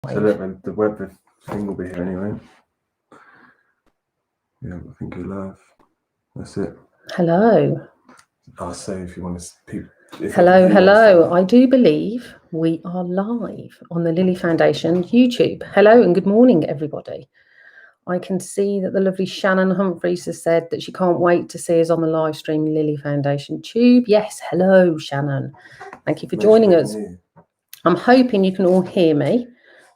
So look, the web thing will be here anyway. Yeah, I think you'll laugh. That's it. Hello. I'll say if you want to. Hello. I do believe we are live on the Lily Foundation YouTube. Hello and good morning, everybody. I can see that the lovely Shannon Humphreys has said that she can't wait to see us on the live stream Lily Foundation Tube. Yes, hello, Shannon. Thank you for joining us. I'm hoping you can all hear me.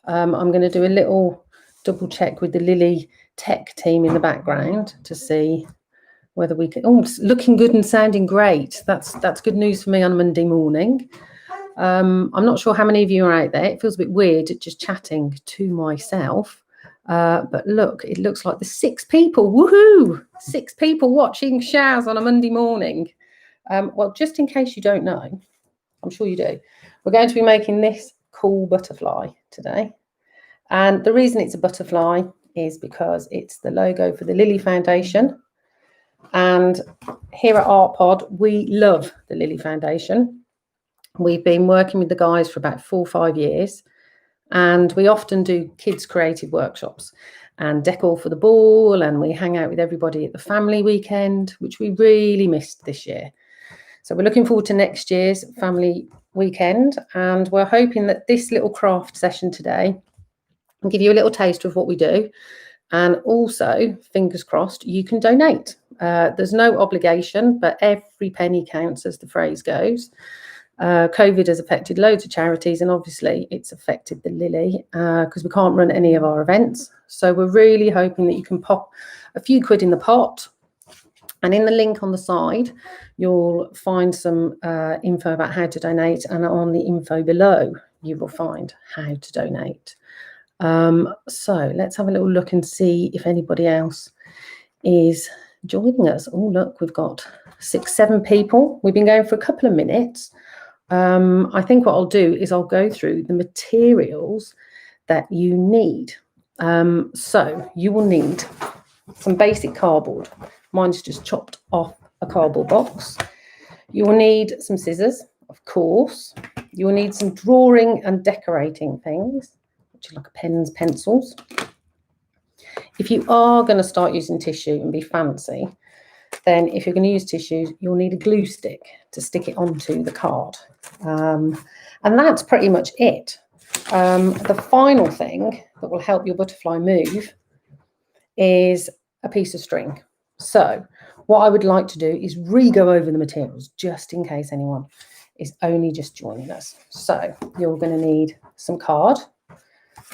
I'm going to do a little double check with the Lily tech team in the background to see whether we can. Oh, it's looking good and sounding great. That's good news for me on a Monday morning. I'm not sure how many of you are out there. It feels a bit weird just chatting to myself. But look, it looks like there's 6 people. Woohoo! 6 people watching Shaz on a Monday morning. Well, just in case you don't know, I'm sure you do, we're going to be making this cool butterfly today. And the reason it's a butterfly is because it's the logo for the Lily Foundation. And here at Artpod, we love the Lily Foundation. We've been working with the guys for about 4 or 5 years. And we often do kids' creative workshops and decor for the ball. And we hang out with everybody at the family weekend, which we really missed this year. So we're looking forward to next year's family weekend. And we're hoping that this little craft session today will give you a little taste of what we do. And also, fingers crossed, you can donate. There's no obligation, but every penny counts, as the phrase goes. COVID has affected loads of charities, and obviously it's affected the Lily because we can't run any of our events. So we're really hoping that you can pop a few quid in the pot. And in the link on the side, you'll find some info about how to donate. And on the info below, you will find how to donate. So let's have a little look and see if anybody else is joining us. Oh, look, we've got 6, 7 people. We've been going for a couple of minutes. I think what I'll do is I'll go through the materials that you need. So you will need some basic cardboard. Mine's just chopped off a cardboard box. You will need some scissors, of course. You will need some drawing and decorating things, which are like pens, pencils. If you are going to start using tissue and be fancy, then if you're going to use tissues, you'll need a glue stick to stick it onto the card. And that's pretty much it. The final thing that will help your butterfly move is a piece of string. So what I would like to do is re-go over the materials just in case anyone is only just joining us. So you're going to need some card.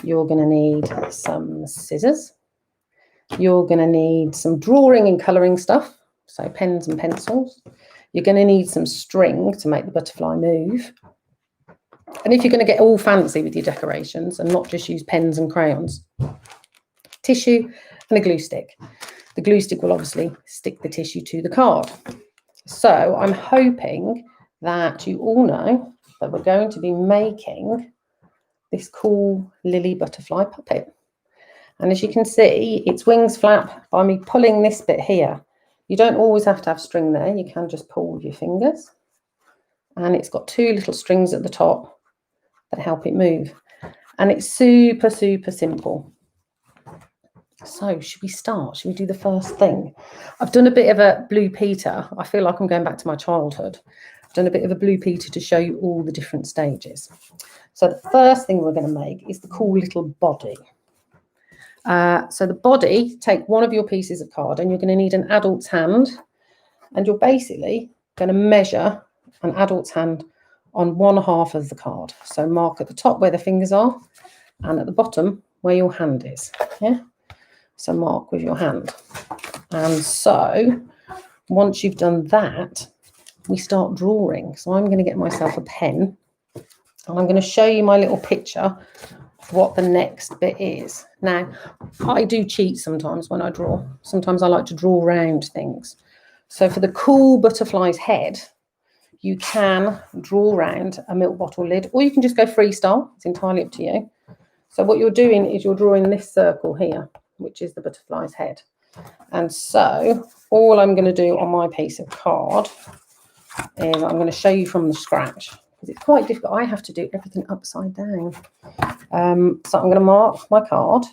You're going to need some scissors. You're going to need some drawing and colouring stuff. So pens and pencils. You're going to need some string to make the butterfly move. And if you're going to get all fancy with your decorations and not just use pens and crayons, tissue and a glue stick. The glue stick will obviously stick the tissue to the card. So I'm hoping that you all know that we're going to be making this cool Lily butterfly puppet. And as you can see, its wings flap by me pulling this bit here. You don't always have to have string there. You can just pull with your fingers. And it's got 2 little strings at the top that help it move. And it's super, super simple. So should we start? Should we do the first thing? I've done a bit of a Blue Peter. I feel like I'm going back to my childhood. I've done a bit of a Blue Peter to show you all the different stages. So the first thing we're going to make is the cool little body. So the body, take one of your pieces of card and you're going to need an adult's hand. And you're basically going to measure an adult's hand on 1/2 of the card. So mark at the top where the fingers are and at the bottom where your hand is. Yeah. So mark with your hand. And so once you've done that, we start drawing. So I'm going to get myself a pen and I'm going to show you my little picture of what the next bit is. Now, I do cheat sometimes when I draw. Sometimes I like to draw around things. So for the cool butterfly's head, you can draw around a milk bottle lid, or you can just go freestyle. It's entirely up to you. So what you're doing is you're drawing this circle here, which is the butterfly's head. And so all I'm going to do on my piece of card is I'm going to show you from the scratch. because it's quite difficult. I have to do everything upside down. So I'm going to mark my card,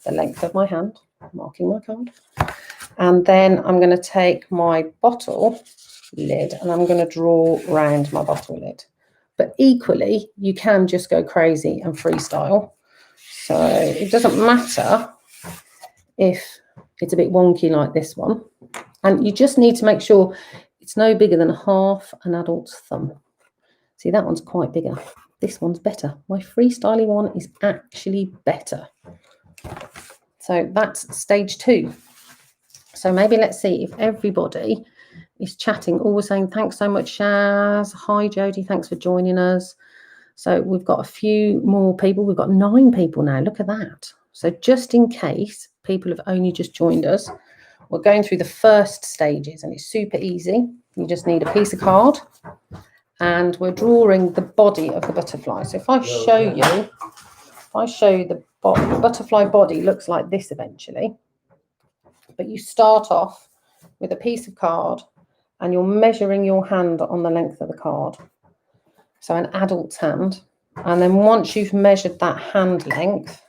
the length of my hand, marking my card. And then I'm going to take my bottle lid and I'm going to draw round my bottle lid. But equally, you can just go crazy and freestyle. So it doesn't matter if it's a bit wonky like this one. And you just need to make sure it's no bigger than half an adult's thumb. See, that one's quite bigger. This one's better. My freestyling one is actually better. So that's stage 2. So maybe let's see if everybody is chatting, always saying, thanks so much, Shaz. Hi, Jodie. Thanks for joining us. So we've got a few more people. We've got 9 people now. Look at that. So just in case people have only just joined us, we're going through the first stages and it's super easy. You just need a piece of card and we're drawing the body of the butterfly. So if I show you, the butterfly body looks like this eventually. But you start off with a piece of card and you're measuring your hand on the length of the card. So an adult's hand. And then once you've measured that hand length,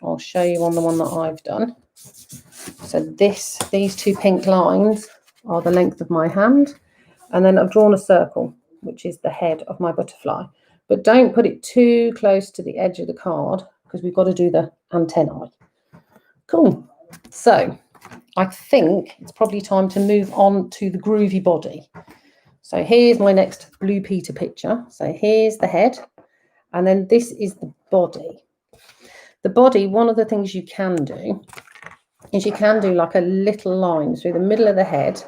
I'll show you on the one that I've done. So these 2 pink lines are the length of my hand. And then I've drawn a circle, which is the head of my butterfly. But don't put it too close to the edge of the card because we've got to do the antennae. Cool. So I think it's probably time to move on to the groovy body. So here's my next Blue Peter picture. So here's the head. And then this is the body. The body, one of the things you can do is you can do like a little line through the middle of the head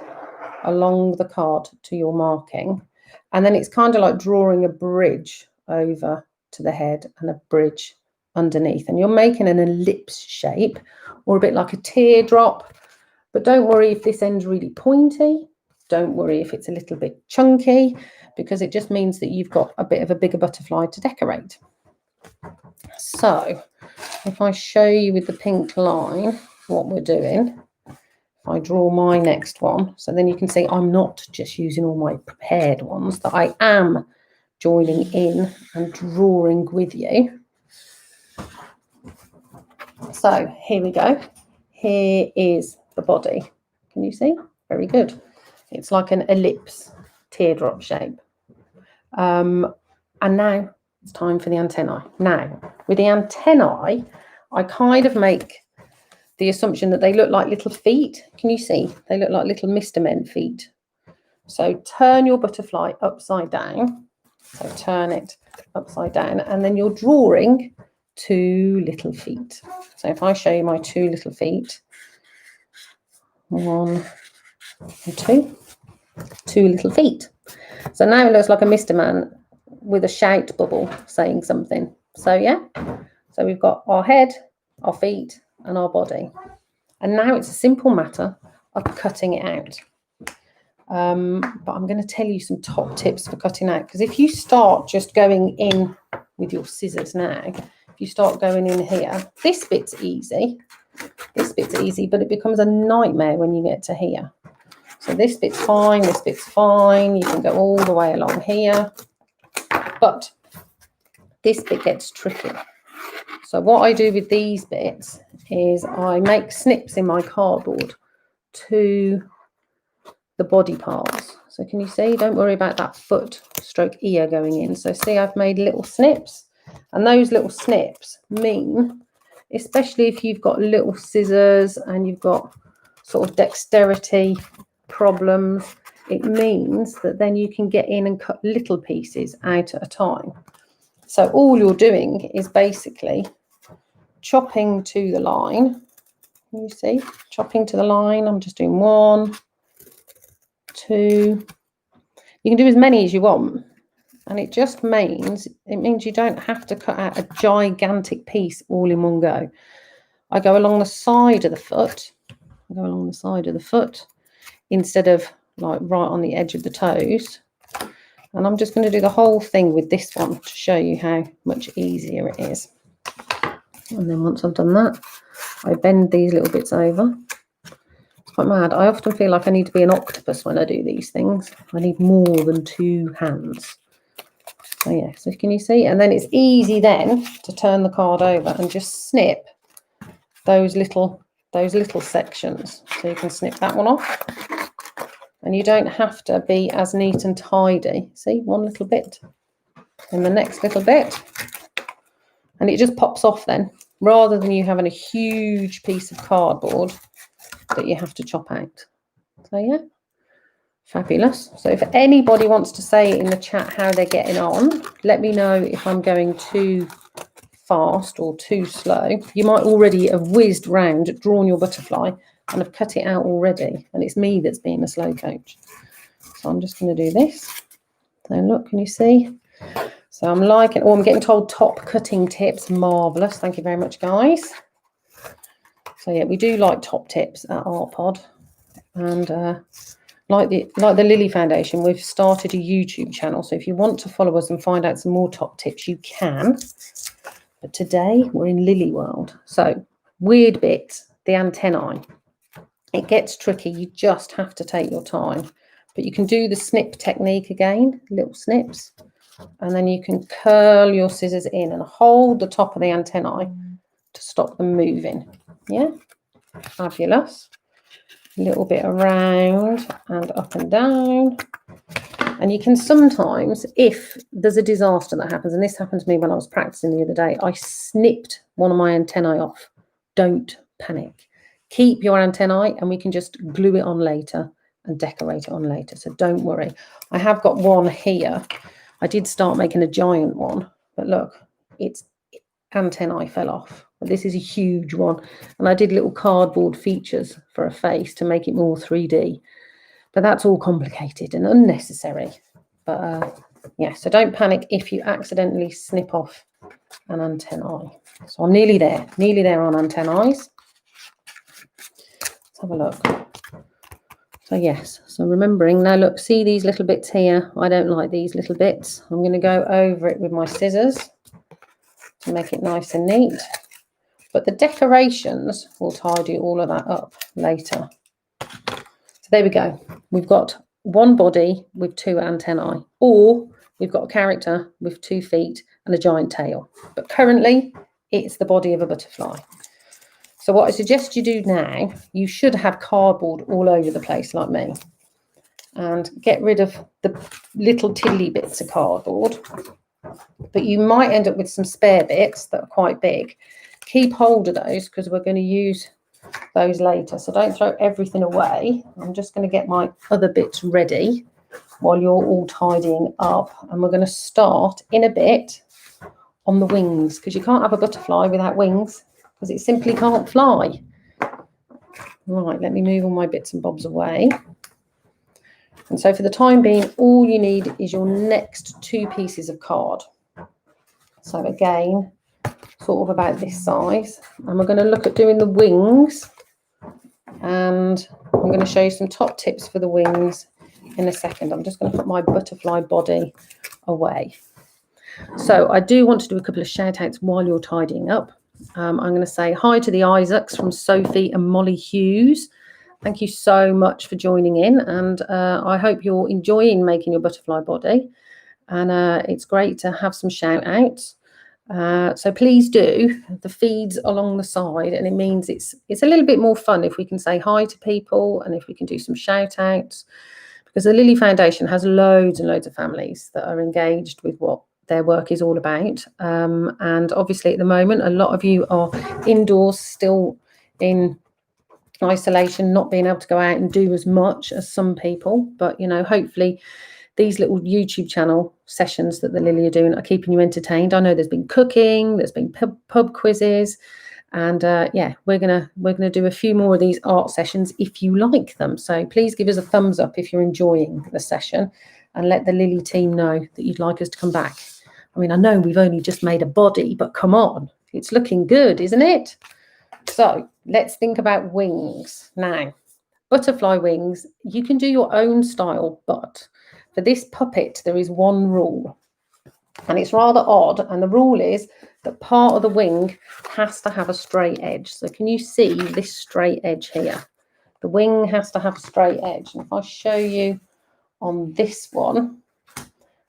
along the card to your marking. And then it's kind of like drawing a bridge over to the head and a bridge underneath. And you're making an ellipse shape or a bit like a teardrop. But don't worry if this end's really pointy. Don't worry if it's a little bit chunky, because it just means that you've got a bit of a bigger butterfly to decorate. So if I show you with the pink line what we're doing, if I draw my next one, so then you can see I'm not just using all my prepared ones, that I am joining in and drawing with you. So here we go. Here is the body. Can you see? Very good. It's like an ellipse, teardrop shape. And now it's time for the antennae. Now, with the antennae, I kind of make the assumption that they look like little feet. Can you see? They look like little Mr. Men feet. So turn your butterfly upside down. So turn it upside down, and then you're drawing 2 little feet. So if I show you my 2 little feet, 1 and 2, 2 little feet. So now it looks like a Mr. Man with a shout bubble saying something. So yeah, so we've got our head, our feet and our body. And now it's a simple matter of cutting it out. But I'm going to tell you some top tips for cutting out, because if you start just going in with your scissors now, if you start going in here, this bit's easy, but it becomes a nightmare when you get to here. So this bit's fine, this bit's fine. You can go all the way along here, but this bit gets tricky. So what I do with these bits is I make snips in my cardboard to the body parts. So can you see? Don't worry about that foot stroke ear going in. So see, I've made little snips, and those little snips mean, especially if you've got little scissors and you've got sort of dexterity problems, it means that then you can get in and cut little pieces out at a time. So all you're doing is basically chopping to the line. Can you see? Chopping to the line. I'm just doing 1, 2. You can do as many as you want, and it just means you don't have to cut out a gigantic piece all in one go. I go along the side of the foot. Instead of like right on the edge of the toes. And I'm just going to do the whole thing with this one to show you how much easier it is. And then once I've done that, I bend these little bits over. It's quite mad. I often feel like I need to be an octopus when I do these things. I need more than 2 hands. So yeah, so can you see? And then it's easy then to turn the card over and just snip those little sections. So you can snip that one off. And you don't have to be as neat and tidy. See, one little bit and the next little bit. And it just pops off then, rather than you having a huge piece of cardboard that you have to chop out. So yeah, fabulous. So if anybody wants to say in the chat how they're getting on, let me know if I'm going too fast or too slow. You might already have whizzed round, drawn your butterfly and have cut it out already. And it's me that's being a slow coach. So I'm just going to do this. So look, can you see? So I'm liking, oh, I'm getting told top cutting tips. Marvellous. Thank you very much, guys. So yeah, we do like top tips at Artpod. And like the Lily Foundation, we've started a YouTube channel. So if you want to follow us and find out some more top tips, you can. But today we're in Lily World. So weird bit, the antennae. It gets tricky. You just have to take your time. But you can do the snip technique again, little snips. And then you can curl your scissors in and hold the top of the antennae to stop them moving. Yeah, fabulous. A little bit around and up and down. And you can sometimes, if there's a disaster that happens, and this happened to me when I was practicing the other day, I snipped one of my antennae off. Don't panic. Keep your antennae and we can just glue it on later and decorate it on later. So don't worry. I have got one here. I did start making a giant one, but look, its antennae fell off. But this is a huge one. And I did little cardboard features for a face to make it more 3D. But that's all complicated and unnecessary. But yeah, so don't panic if you accidentally snip off an antennae. So I'm nearly there on antennae. Let's have a look. So yes, so remembering now, look, see these little bits here? I don't like these little bits. I'm going to go over it with my scissors to make it nice and neat. But the decorations will tidy all of that up later. So there we go. We've got one body with 2 antennae, or we've got a character with 2 feet and a giant tail. But currently, it's the body of a butterfly. So what I suggest you do now, you should have cardboard all over the place like me. And get rid of the little tiddly bits of cardboard. But you might end up with some spare bits that are quite big. Keep hold of those because we're going to use those later. So don't throw everything away. I'm just going to get my other bits ready while you're all tidying up. And we're going to start in a bit on the wings because you can't have a butterfly without wings. Because it simply can't fly. Right, let me move all my bits and bobs away. And so for the time being, all you need is your next 2 pieces of card. So again, sort of about this size. And we're going to look at doing the wings. And I'm going to show you some top tips for the wings in a second. I'm just going to put my butterfly body away. So I do want to do a couple of shout outs while you're tidying up. I'm going to say hi to the Isaacs from Sophie and Molly Hughes. Thank you so much for joining in. And I hope you're enjoying making your butterfly body. And it's great to have some shout outs. So please do the feeds along the side. And it means it's a little bit more fun if we can say hi to people and if we can do some shout outs. Because the Lily Foundation has loads and loads of families that are engaged with what their work is all about. And obviously at the moment, a lot of you are indoors still in isolation, not being able to go out and do as much as some people. But, you know, hopefully these little YouTube channel sessions that the Lily are doing are keeping you entertained. I know there's been cooking, there's been pub quizzes. And yeah, we're gonna do a few more of these art sessions if you like them. So please give us a thumbs up if you're enjoying the session and let the Lily team know that you'd like us to come back. I mean, I know we've only just made a body, but come on, it's looking good, isn't it? So let's think about wings. Now, butterfly wings, you can do your own style, but for this puppet, there is one rule. And it's rather odd. And the rule is that part of the wing has to have a straight edge. So can you see this straight edge here? The wing has to have a straight edge. And if I show you on this one,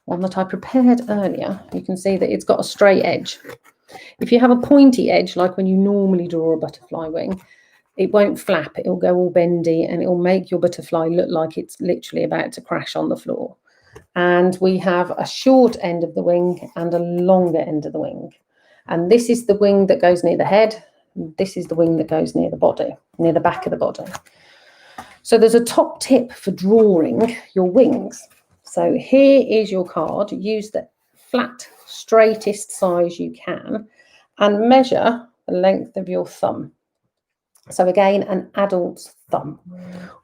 one that I prepared earlier, you can see that it's got a straight edge. If you have a pointy edge, like when you normally draw a butterfly wing, it won't flap, it'll go all bendy and it'll make your butterfly look like it's literally about to crash on the floor. And we have a short end of the wing and a longer end of the wing. And this is the wing that goes near the head. This is the wing that goes near the body, near the back of the body. So there's a top tip for drawing your wings. So here is your card. Use the flat, straightest size you can and measure the length of your thumb. So again, an adult's thumb.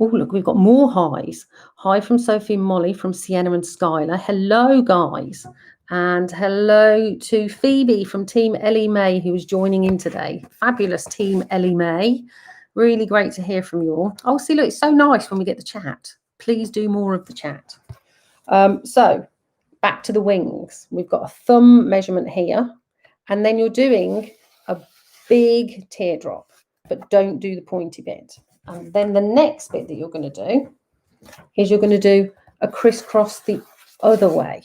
Oh, look, we've got more highs. Hi from Sophie and Molly, from Sienna and Skylar. Hello, guys. And hello to Phoebe from Team Ellie May, who is joining in today. Fabulous Team Ellie May. Really great to hear from you all. Oh, see, look, it's so nice when we get the chat. Please do more of the chat. So back to the wings. We've got a thumb measurement here. And then you're doing a big teardrop. But don't do the pointy bit. And then the next bit that you're going to do is you're going to do a crisscross the other way.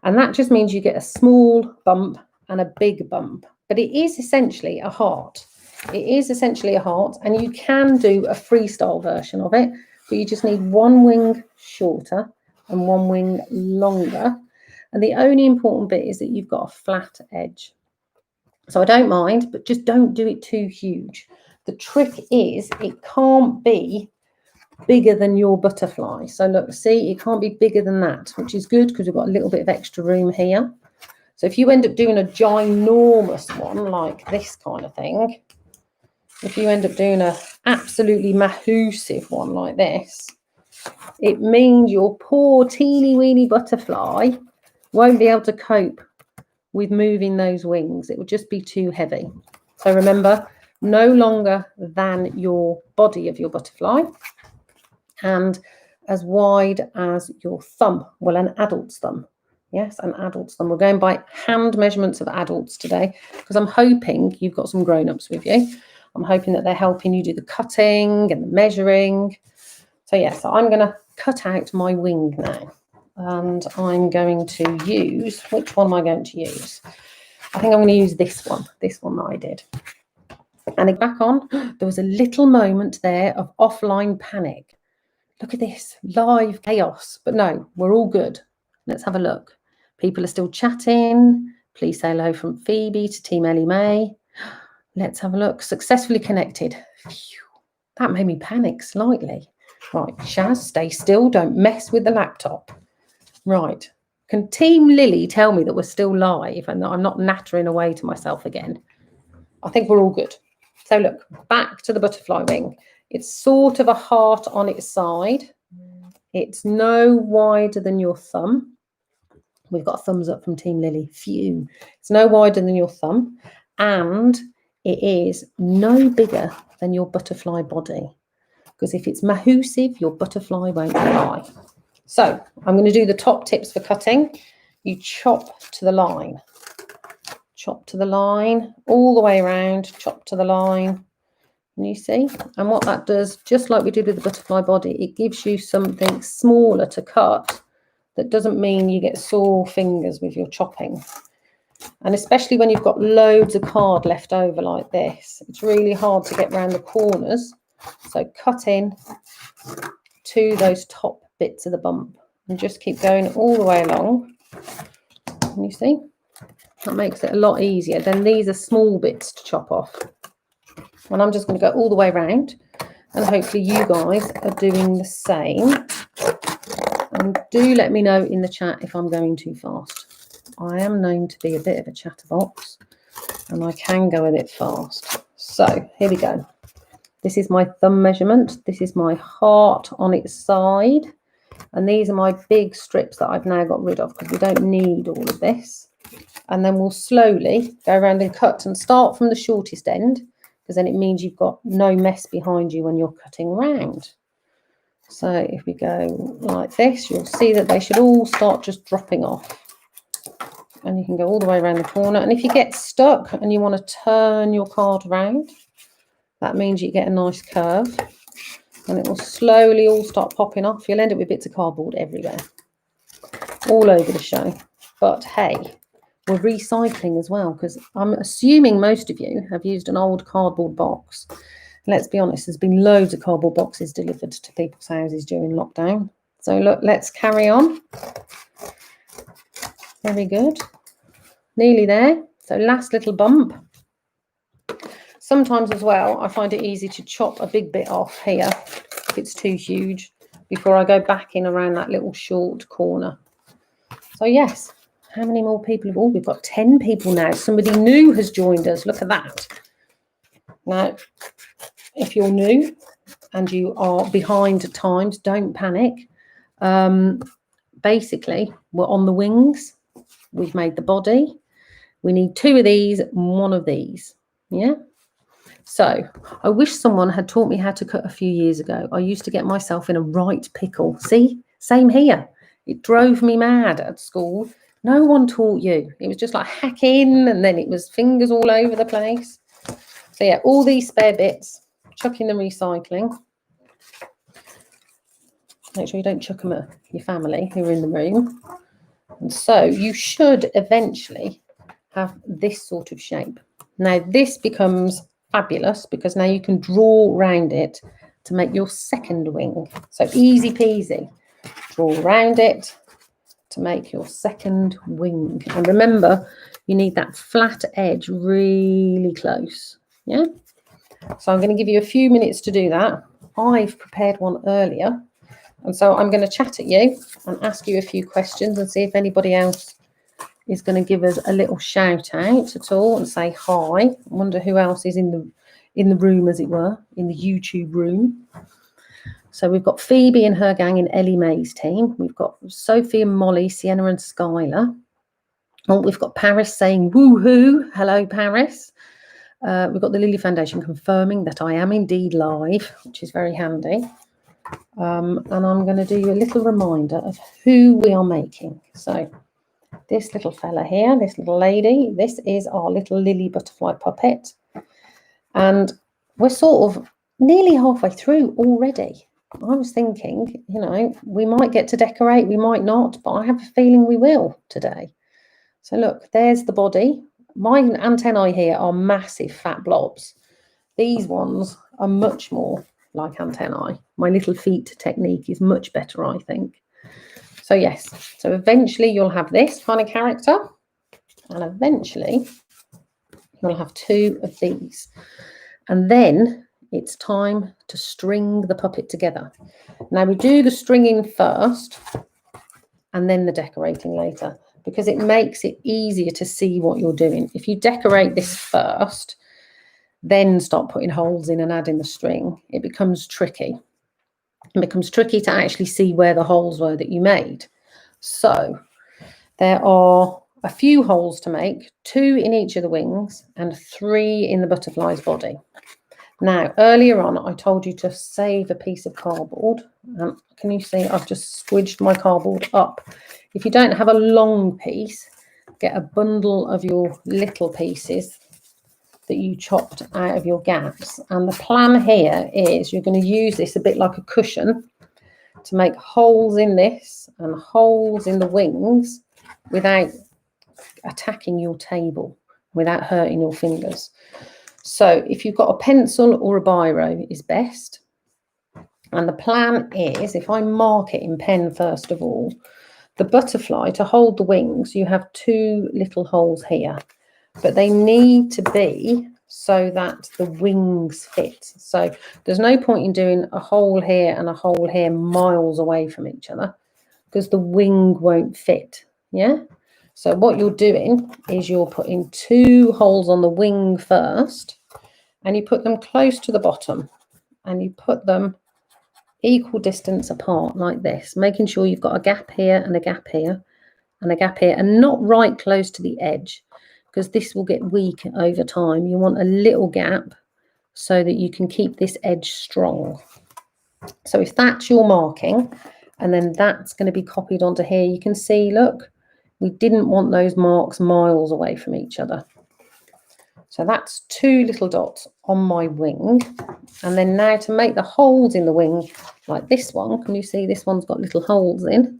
And that just means you get a small bump and a big bump. But it is essentially a heart. It is essentially a heart. And you can do a freestyle version of it. But you just need one wing shorter and one wing longer. And the only important bit is that you've got a flat edge. So I don't mind, but just don't do it too huge. The trick is it can't be bigger than your butterfly. So look, see, it can't be bigger than that, which is good because we've got a little bit of extra room here. So if you end up doing a ginormous one like this kind of thing, if you end up doing a absolutely massive one like this, it means your poor teeny weeny butterfly won't be able to cope with moving those wings. It would just be too heavy. So remember, no longer than your body of your butterfly and as wide as your thumb. Well, an adult's thumb. Yes, an adult's thumb. We're going by hand measurements of adults today because I'm hoping you've got some grown-ups with you. I'm hoping that they're helping you do the cutting and the measuring. So yeah, so I'm going to cut out my wing now. And I'm going to use, which one am I going to use? I think I'm going to use this one that I did. And back on, there was a little moment there of offline panic. Look at this, live chaos. But no, we're all good. Let's have a look. People are still chatting. Please say hello from Phoebe to Team Ellie May. Let's have a look. Successfully connected. Phew, that made me panic slightly. Right, Shaz, stay still. Don't mess with the laptop. Right. Can Team Lily tell me that we're still live and that I'm not nattering away to myself again? I think we're all good. So look, back to the butterfly wing. It's sort of a heart on its side. It's no wider than your thumb. We've got a thumbs up from Team Lily. Phew. It's no wider than your thumb. And it is no bigger than your butterfly body. Because if it's massive, your butterfly won't fly. So I'm going to do the top tips for cutting. You chop to the line. Chop to the line, all the way around, chop to the line. And you see? And what that does, just like we did with the butterfly body, it gives you something smaller to cut. That doesn't mean you get sore fingers with your chopping. And especially when you've got loads of card left over like this, it's really hard to get around the corners. So cut in to those top bits of the bump and just keep going all the way along. And you see, that makes it a lot easier. Then these are small bits to chop off. And I'm just going to go all the way around, and hopefully you guys are doing the same. And do let me know in the chat if I'm going too fast. I am known to be a bit of a chatterbox and I can go a bit fast. So here we go. This is my thumb measurement. This is my heart on its side. And these are my big strips that I've now got rid of because we don't need all of this. And then we'll slowly go around and cut and start from the shortest end because then it means you've got no mess behind you when you're cutting round. So if we go like this, you'll see that they should all start just dropping off. And you can go all the way around the corner. And if you get stuck and you want to turn your card around, that means you get a nice curve. And it will slowly all start popping off. You'll end up with bits of cardboard everywhere. all over the show. But hey, we're recycling as well, because I'm assuming most of you have used an old cardboard box. Let's be honest, there's been loads of cardboard boxes delivered to people's houses during lockdown. So look, let's carry on. Very good. Nearly there. So last little bump. Sometimes as well, I find it easy to chop a big bit off here if it's too huge before I go back in around that little short corner. So yes, how many more people have all? We've got 10 people now. Somebody new has joined us. Look at that. Now, if you're new and you are behind at times, don't panic. Basically, we're on the wings. We've made the body. We need 2 of these, 1 of these. Yeah. So I wish someone had taught me how to cut a few years ago. I used to get myself in a right pickle. See, same here. It drove me mad at school. No one taught you. It was just like hack in, and then it was fingers all over the place. So yeah, all these spare bits, chuck in the recycling. Make sure you don't chuck them at your family who are in the room. And so you should eventually have this sort of shape. Now this becomes fabulous because now you can draw around it to make your second wing. So easy peasy. Draw around it to make your second wing. And remember, you need that flat edge really close. Yeah. So I'm going to give you a few minutes to do that. I've prepared one earlier. And so I'm going to chat at you and ask you a few questions and see if anybody else is going to give us a little shout out at all and say hi. I wonder who else is in the room, as it were, in the YouTube room. So we've got Phoebe and her gang in Ellie May's team. We've got Sophie and Molly, Sienna and Skylar. Oh, we've got Paris saying woohoo. Hello, Paris. We've got the Lily Foundation confirming that I am indeed live, which is very handy. And I'm going to do you a little reminder of who we are making. So this little fella here, this little lady, this is our little Lily butterfly puppet. And we're sort of nearly halfway through already. I was thinking, you know, we might get to decorate, we might not, but I have a feeling we will today. So look, there's the body. My antennae here are massive fat blobs. These ones are much more like antennae. My little feet technique is much better, I think. So yes, so eventually you'll have this kind of character, and eventually you'll have 2 of these. And then it's time to string the puppet together. Now we do the stringing first and then the decorating later, because it makes it easier to see what you're doing. If you decorate this first, then start putting holes in and adding the string, it becomes tricky. It becomes tricky to actually see where the holes were that you made. So there are a few holes to make, 2 in each of the wings and 3 in the butterfly's body. Now, earlier on, I told you to save a piece of cardboard. Can you see I've just squidged my cardboard up? If you don't have a long piece, get a bundle of your little pieces that you chopped out of your gaps. And the plan here is you're going to use this a bit like a cushion to make holes in this and holes in the wings without attacking your table, without hurting your fingers. So if you've got a pencil or a biro is best. And the plan is, if I mark it in pen first of all, the butterfly, to hold the wings, you have 2 little holes here, but they need to be so that the wings fit. So there's no point in doing a hole here and a hole here miles away from each other, because the wing won't fit. Yeah. So what you're doing is you're putting 2 holes on the wing first, and you put them close to the bottom, and you put them equal distance apart like this, making sure you've got a gap here and a gap here and a gap here, and not right close to the edge, because this will get weak over time. You want a little gap so that you can keep this edge strong. So if that's your marking, and then that's going to be copied onto here, you can see, look, we didn't want those marks miles away from each other. So that's 2 little dots on my wing. And then now to make the holes in the wing, like this one, can you see this one's got little holes in?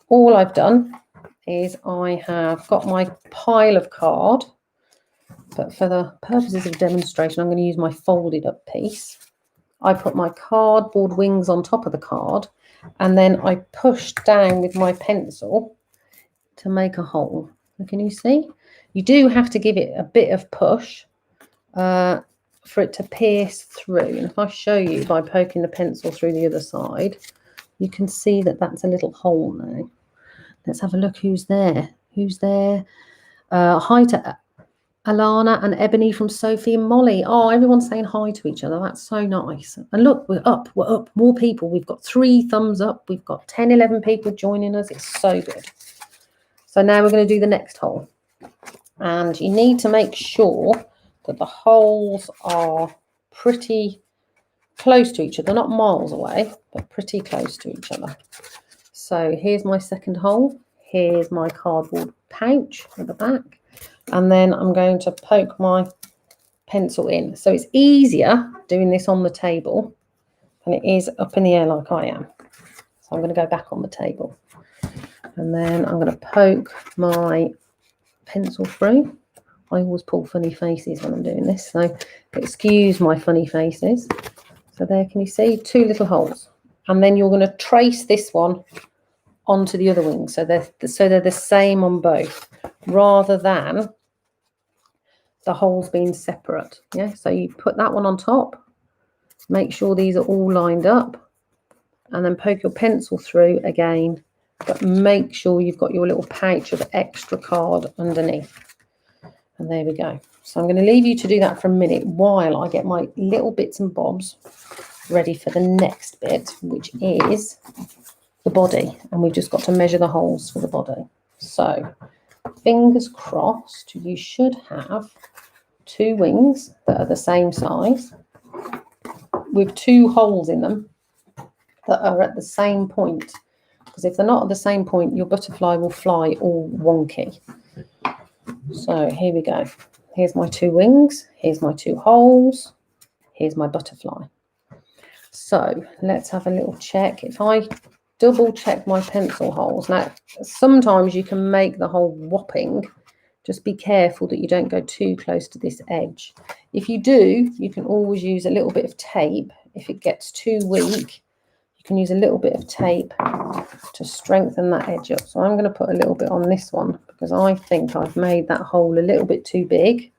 all I've done is I have got my pile of card, but for the purposes of demonstration, I'm going to use my folded up piece. I put my cardboard wings on top of the card, and then I pushed down with my pencil to make a hole. Can you see? You do have to give it a bit of push for it to pierce through. And if I show you by poking the pencil through the other side, you can see that that's a little hole now. Let's have a look who's there. Who's there? Hi to Alana and Ebony from Sophie and Molly. Oh, everyone's saying hi to each other. That's so nice. And look, we're up. More people. We've got 3 thumbs up. We've got 10, 11 people joining us. It's so good. So now we're going to do the next hole. And you need to make sure that the holes are pretty close to each other. Not miles away, but pretty close to each other. So here's my second hole. Here's my cardboard pouch at the back. And then I'm going to poke my pencil in. So it's easier doing this on the table than it is up in the air like I am. So I'm going to go back on the table. And then I'm going to poke my pencil through. I always pull funny faces when I'm doing this, so excuse my funny faces. So there, can you see 2 little holes? And then you're going to trace this one onto the other wing, so they're the same on both, rather than the holes being separate. Yeah, so you put that one on top, make sure these are all lined up, and then poke your pencil through again, but make sure you've got your little pouch of extra card underneath. And there we go. So I'm going to leave you to do that for a minute while I get my little bits and bobs ready for the next bit, which is the body. And we've just got to measure the holes for the body. So fingers crossed, you should have 2 wings that are the same size with 2 holes in them that are at the same point. Because if they're not at the same point, your butterfly will fly all wonky. So here we go. Here's my 2 wings. Here's my 2 holes. Here's my butterfly. So let's have a little check. If I double check my pencil holes. Now, sometimes you can make the hole whopping. Just be careful that you don't go too close to this edge. If you do, you can always use a little bit of tape. If it gets too weak, you can use a little bit of tape to strengthen that edge up. So I'm going to put a little bit on this one because I think I've made that hole a little bit too big.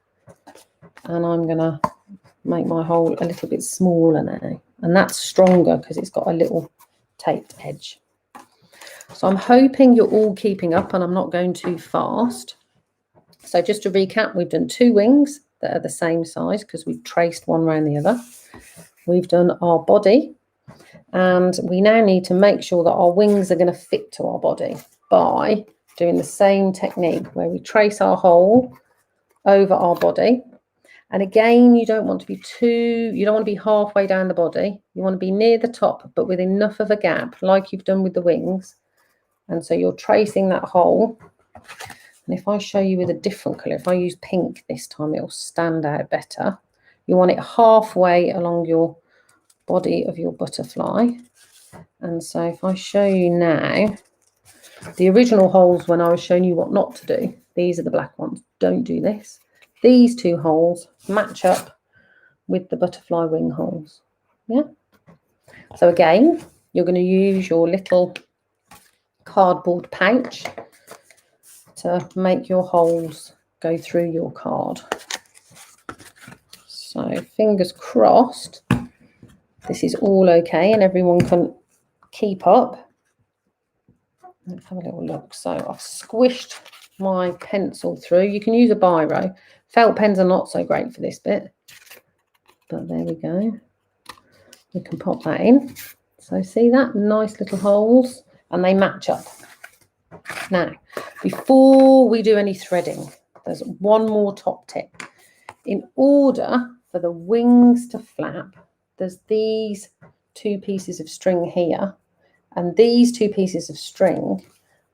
And I'm going to make my hole a little bit smaller now. And that's stronger because it's got a little taped edge. So I'm hoping you're all keeping up and I'm not going too fast. So just to recap, we've done 2 wings that are the same size because we've traced one around the other. We've done our body. And we now need to make sure that our wings are going to fit to our body by doing the same technique where we trace our hole over our body. And again, you don't want to be halfway down the body. You want to be near the top, but with enough of a gap like you've done with the wings. And so you're tracing that hole. And if I show you with a different colour, if I use pink this time, it'll stand out better. You want it halfway along your body of your butterfly. And so if I show you now, the original holes when I was showing you what not to do, these are the black ones. Don't do this. These 2 holes match up with the butterfly wing holes. Yeah. So again, you're going to use your little cardboard pouch to make your holes go through your card. So fingers crossed this is all okay and everyone can keep up. Let's have a little look. So I've squished my pencil through. You can use a biro. Felt pens are not so great for this bit, but there we go. We can pop that in. So see that? Nice little holes, and they match up. Now, before we do any threading, there's one more top tip. In order for the wings to flap, there's these 2 pieces of string here, and these 2 pieces of string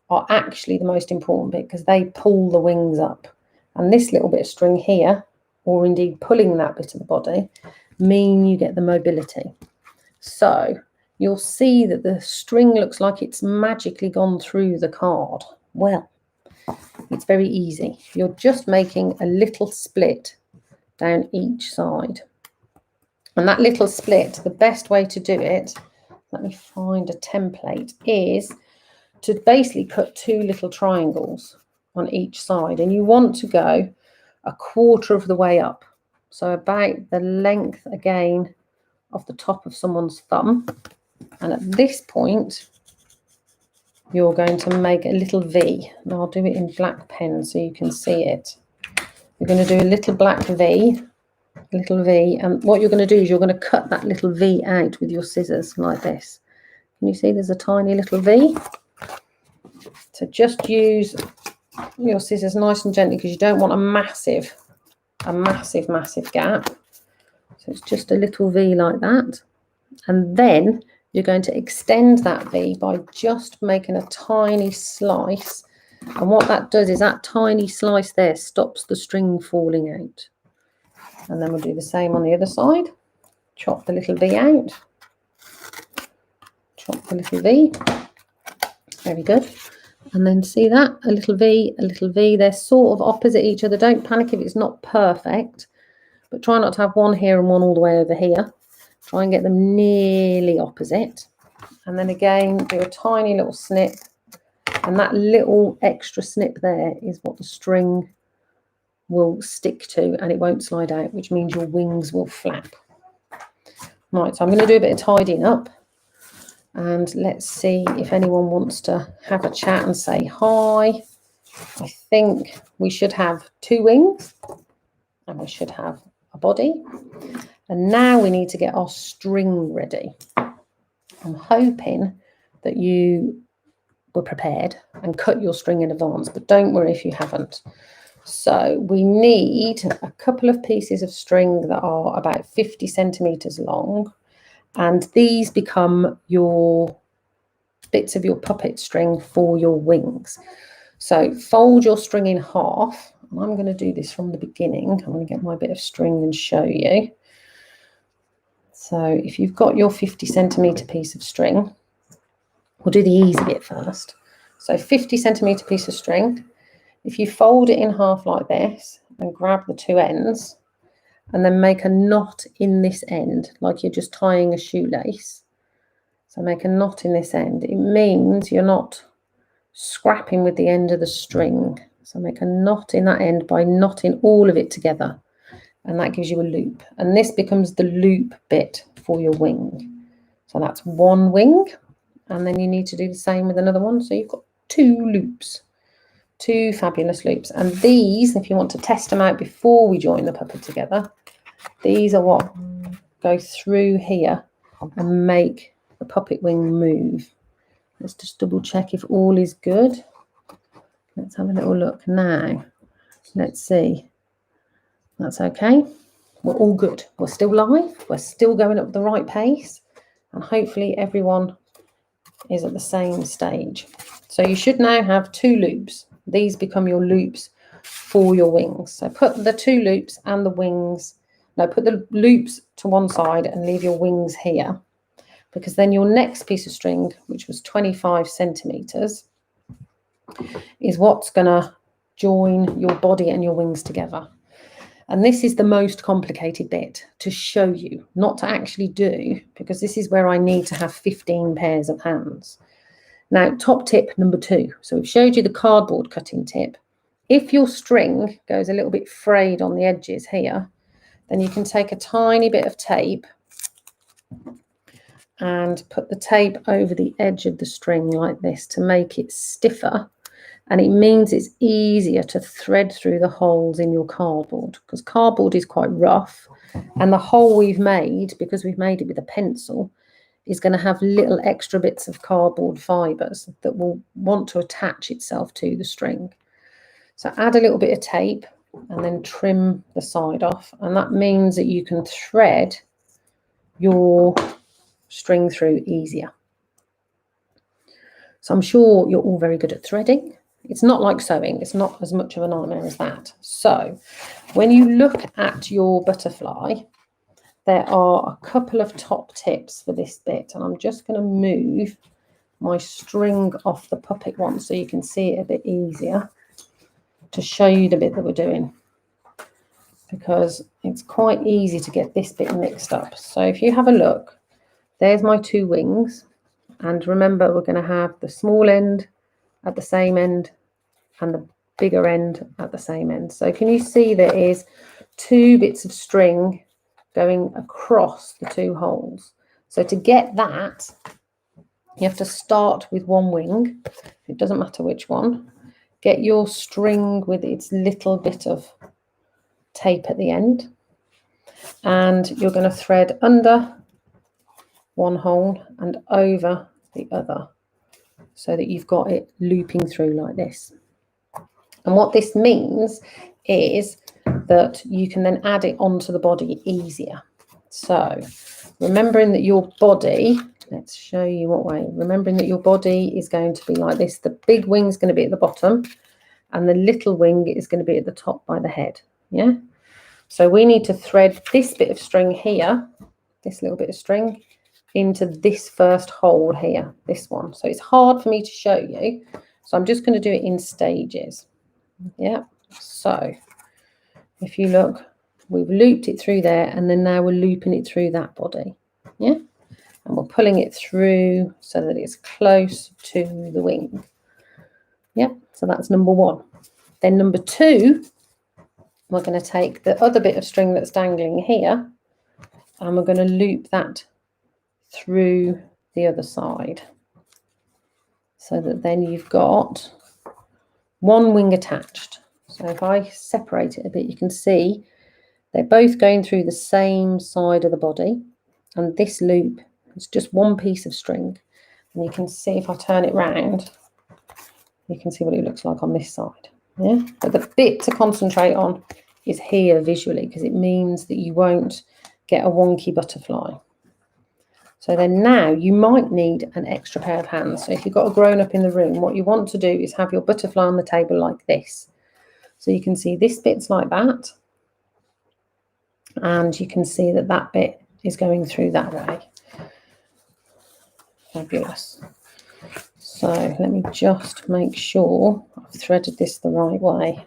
are actually the most important bit because they pull the wings up. And this little bit of string here, or indeed pulling that bit of the body, mean you get the mobility. So you'll see that the string looks like it's magically gone through the card. Well, it's very easy. You're just making a little split down each side. And that little split, the best way to do it, let me find a template, is to basically cut 2 little triangles on each side. And you want to go 1/4 of the way up. So about the length again of the top of someone's thumb. And at this point, you're going to make a little V. And I'll do it in black pen so you can see it. You're going to do a little black V, and what you're going to do is you're going to cut that little V out with your scissors like this. Can you see there's a tiny little V? So just use your scissors nice and gently, because you don't want a massive gap. So it's just a little V like that. And then you're going to extend that V by just making a tiny slice. And what that does is that tiny slice there stops the string falling out. And then we'll do the same on the other side. Chop the little V out. Chop the little V. Very good. And then see that? A little V, a little V. They're sort of opposite each other. Don't panic if it's not perfect. But try not to have one here and one all the way over here. Try and get them nearly opposite. And then again, do a tiny little snip. And that little extra snip there is what the string will stick to, and it won't slide out, which means your wings will flap. Right, so I'm going to do a bit of tidying up. And let's see if anyone wants to have a chat and say hi. I think we should have 2 wings. And we should have a body. And now we need to get our string ready. I'm hoping that you were prepared and cut your string in advance, but don't worry if you haven't. So we need a couple of pieces of string that are about 50 centimeters long, and these become your bits of your puppet string for your wings. So fold your string in half. I'm going to do this from the beginning. I'm going to get my bit of string and show you. So if you've got your 50 centimeter piece of string, we'll do the easy bit first. So 50 centimeter piece of string. If you fold it in half like this and grab the 2 ends and then make a knot in this end, like you're just tying a shoelace. So make a knot in this end. It means you're not scrapping with the end of the string. So make a knot in that end by knotting all of it together. And that gives you a loop. And this becomes the loop bit for your wing. So that's 1 wing. And then you need to do the same with another one. So you've got 2 loops. 2 fabulous loops. And these, if you want to test them out before we join the puppet together, these are what go through here and make the puppet wing move. Let's just double check if all is good. Let's have a little look now. Let's see. That's okay. We're all good. We're still live. We're still going at the right pace. And hopefully everyone is at the same stage. So you should now have 2 loops. These become your loops for your wings. So put the 2 loops and the wings, put the loops to one side and leave your wings here, because then your next piece of string, which was 25 centimeters, is what's going to join your body and your wings together. And this is the most complicated bit to show you, not to actually do, because this is where I need to have 15 pairs of hands. Now, top tip number 2. So we've showed you the cardboard cutting tip. If your string goes a little bit frayed on the edges here, then you can take a tiny bit of tape and put the tape over the edge of the string like this to make it stiffer. And it means it's easier to thread through the holes in your cardboard, because cardboard is quite rough. And the hole we've made, because we've made it with a pencil, is going to have little extra bits of cardboard fibres that will want to attach itself to the string. So add a little bit of tape and then trim the side off. And that means that you can thread your string through easier. So I'm sure you're all very good at threading. It's not like sewing. It's not as much of a nightmare as that. So when you look at your butterfly, there are a couple of top tips for this bit, and I'm just going to move my string off the puppet one so you can see it a bit easier to show you the bit that we're doing, because it's quite easy to get this bit mixed up. So if you have a look, there's my 2 wings, and remember we're going to have the small end at the same end and the bigger end at the same end. So can you see there is 2 bits of string going across the 2 holes? So to get that, you have to start with 1 wing. It doesn't matter which one. Get your string with its little bit of tape at the end, and you're going to thread under 1 hole and over the other so that you've got it looping through like this. And what this means is that you can then add it onto the body easier. So remembering that your body, let's show you what way, remembering that your body is going to be like this. The big wing is going to be at the bottom and the little wing is going to be at the top by the head. Yeah. So we need to thread this bit of string here, this little bit of string, into this first hole here, this one. So it's hard for me to show you. So I'm just going to do it in stages. Yeah. So if you look, we've looped it through there, and then now we're looping it through that body. Yeah. And we're pulling it through so that it's close to the wing. Yeah. So that's number 1. Then number 2, we're going to take the other bit of string that's dangling here, and we're going to loop that through the other side so that then you've got 1 wing attached. So if I separate it a bit, you can see they're both going through the same side of the body, and this loop is just 1 piece of string. And you can see if I turn it round, you can see what it looks like on this side. Yeah, but the bit to concentrate on is here visually, because it means that you won't get a wonky butterfly. So then now you might need an extra pair of hands. So if you've got a grown-up in the room, what you want to do is have your butterfly on the table like this. So you can see this bit's like that, and you can see that that bit is going through that way. Fabulous. So let me just make sure I've threaded this the right way.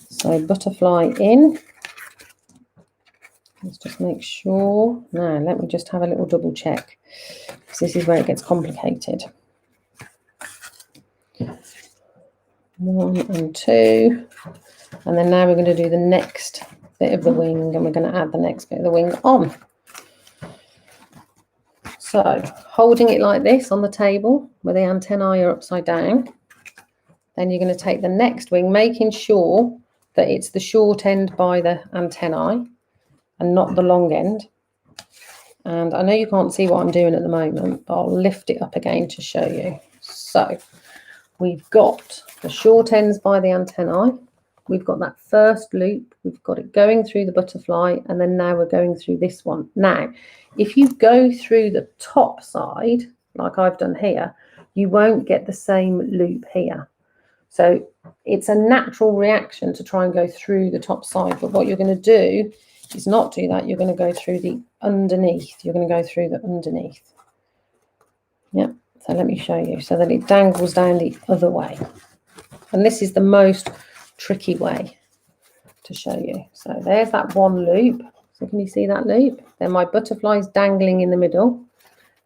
So butterfly in. Let's just make sure. Now, let me just have a little double check, because this is where it gets complicated. 1 and 2. And then now we're going to do the next bit of the wing, and we're going to add the next bit of the wing on. So holding it like this on the table where the antennae are upside down, then you're going to take the next wing, making sure that it's the short end by the antennae and not the long end. And I know you can't see what I'm doing at the moment, but I'll lift it up again to show you. So we've got the short ends by the antennae. We've got that first loop. We've got it going through the butterfly, and then now we're going through this one. Now, if you go through the top side, like I've done here, you won't get the same loop here. So it's a natural reaction to try and go through the top side. But what you're going to do is not do that. You're going to go through the underneath. You're going to go through the underneath. Yeah. So let me show you so that it dangles down the other way. And this is the most tricky way to show you. So there's that 1 loop. So can you see that loop? Then my butterfly's dangling in the middle.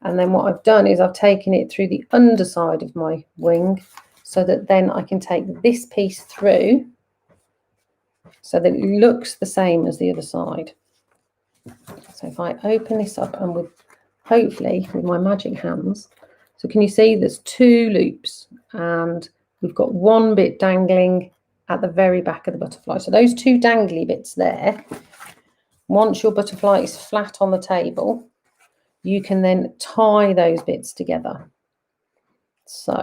And then what I've done is I've taken it through the underside of my wing so that then I can take this piece through so that it looks the same as the other side. So if I open this up, and with hopefully with my magic hands, so can you see there's 2 loops, and we've got 1 bit dangling at the very back of the butterfly. So those 2 dangly bits there, once your butterfly is flat on the table, you can then tie those bits together. So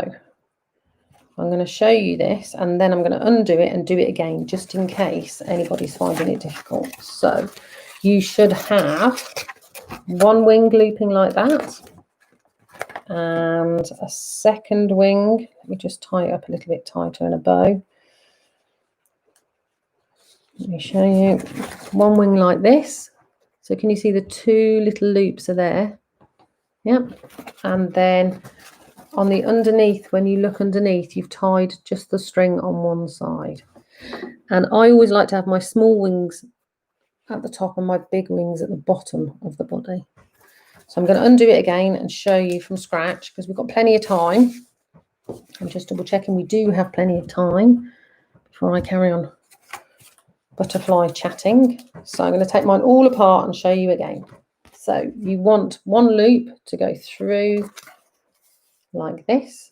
I'm going to show you this, and then I'm going to undo it and do it again, just in case anybody's finding it difficult. So you should have 1 wing looping like that, and a second wing. Let me just tie it up a little bit tighter in a bow. Let me show you 1 wing like this. So can you see the two little loops are there? Yep. And then on the underneath, when you look underneath, you've tied just the string on one side. And I always like to have my small wings at the top and my big wings at the bottom of the body. So I'm going to undo it again and show you from scratch because we've got plenty of time. I'm just double checking we do have plenty of time before I carry on butterfly chatting. So I'm going to take mine all apart and show you again. So you want one loop to go through like this.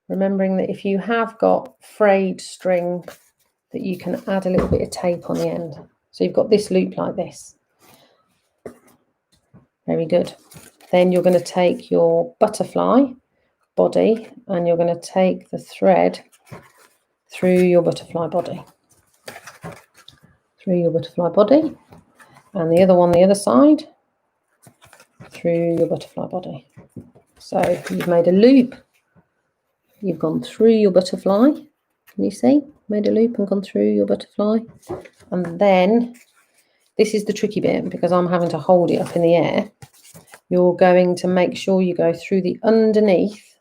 Remembering that if you have got frayed string, that you can add a little bit of tape on the end. So you've got this loop like this. Very good. Then you're going to take your butterfly body and you're going to take the thread through your butterfly body. Through your butterfly body. And the other one, the other side, through your butterfly body. So you've made a loop. You've gone through your butterfly. Can you see? Made a loop and gone through your butterfly. And then, this is the tricky bit because I'm having to hold it up in the air. You're going to make sure you go through the underneath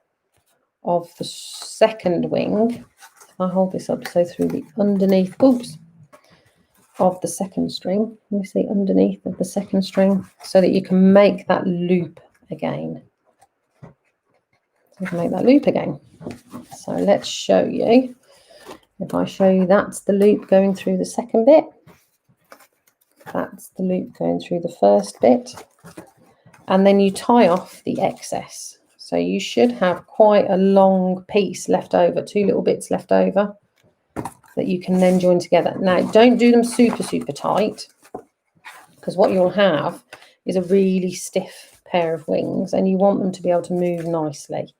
of the second wing. If I hold this up, so through the underneath, oops, of the second string. Let me see, underneath of the second string, so that you can make that loop again. So you can make that loop again. So let's show you. If I show you, that's the loop going through the second bit. That's the loop going through the first bit. And then you tie off the excess. So you should have quite a long piece left over, two little bits left over that you can then join together. Now, don't do them super, super tight, because what you'll have is a really stiff pair of wings and you want them to be able to move nicely.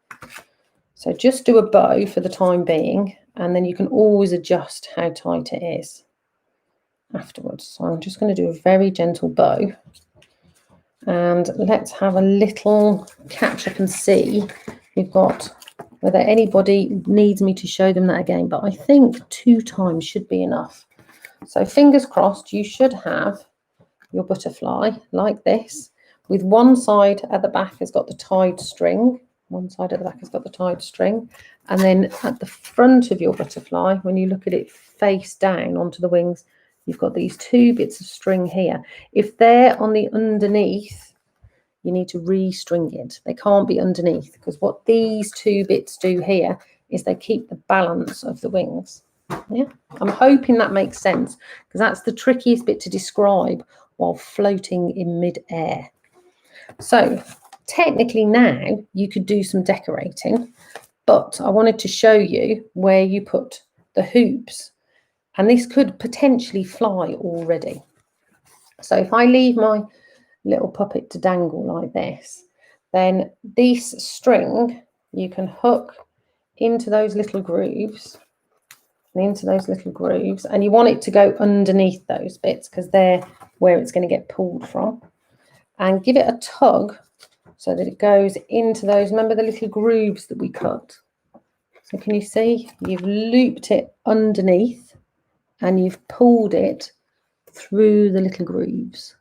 So just do a bow for the time being, and then you can always adjust how tight it is afterwards. So I'm just going to do a very gentle bow. And let's have a little catch up and see we've got whether anybody needs me to show them that again. But I think 2 times should be enough. So fingers crossed, you should have your butterfly like this, with one side at the back has got the tied string. One side at the back has got the tied string. And then at the front of your butterfly, when you look at it face down onto the wings, you've got these 2 bits of string here. If they're on the underneath, you need to re-string it. They can't be underneath, because what these 2 bits do here is they keep the balance of the wings. Yeah, I'm hoping that makes sense, because that's the trickiest bit to describe while floating in mid-air. So technically now you could do some decorating, but I wanted to show you where you put the hoops. And this could potentially fly already. So if I leave my little puppet to dangle like this, then this string you can hook into those little grooves and into those little grooves. And you want it to go underneath those bits because they're where it's going to get pulled from. And give it a tug so that it goes into those, remember the little grooves that we cut? So can you see? You've looped it underneath and you've pulled it through the little grooves.